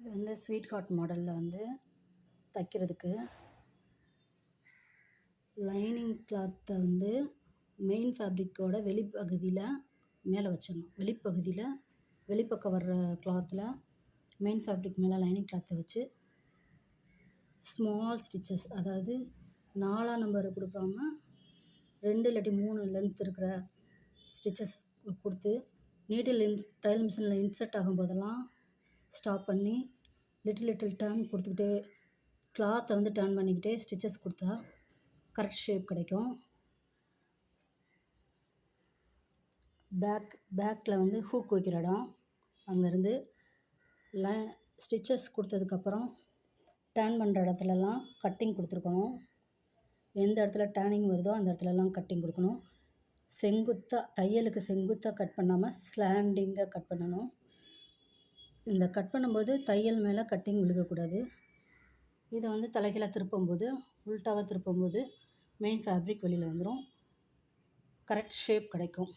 இது வந்து sweet heart மாடலில் வந்து தைக்கிறதுக்கு லைனிங் கிளாத்தை வந்து மெயின் ஃபேப்ரிக்கோட வெளிப்பகுதியில் மேலே வச்சிடணும். வெளிப்பக்கம் வர்ற கிளாத்தில் மெயின் ஃபேப்ரிக் மேலே லைனிங் கிளாத்தை வச்சு ஸ்மால் ஸ்டிச்சஸ், அதாவது 4ஆம் நம்பர் கொடுக்காம 2 இல்லாட்டி 3 லென்த் இருக்கிற ஸ்டிச்சஸ் கொடுத்து நீடில் தையல் மிஷினில் இன்சர்ட் ஆகும்போதெல்லாம் ஸ்டாப் பண்ணி லிட்டில் டர்ன் கொடுத்துக்கிட்டே கிளாத்தை வந்து டர்ன் பண்ணிக்கிட்டே ஸ்டிச்சஸ் கொடுத்தா கரெக்ட் ஷேப் கிடைக்கும். பேக்கில் வந்து ஹூக் வைக்கிற இடம், அங்கேருந்து ஸ்டிச்சஸ் கொடுத்ததுக்கப்புறம் டர்ன் பண்ணுற இடத்துலலாம் கட்டிங் கொடுத்துருக்கணும். எந்த இடத்துல டர்னிங் வருதோ அந்த இடத்துலலாம் கட்டிங் கொடுக்கணும். தையலுக்கு செங்குத்தாக கட் பண்ணாமல் ஸ்லாண்டிங்காக கட் பண்ணணும். இந்த கட் பண்ணும்போது தையல் மேலே கட்டிங் விழுகக்கூடாது. இதை வந்து தலைகீழாக திருப்பும்போது, உல்ட்டாவாக திருப்பும்போது மெயின் ஃபேப்ரிக் வெளியில் வந்துடும். கரெக்ட் ஷேப் கிடைக்கும்.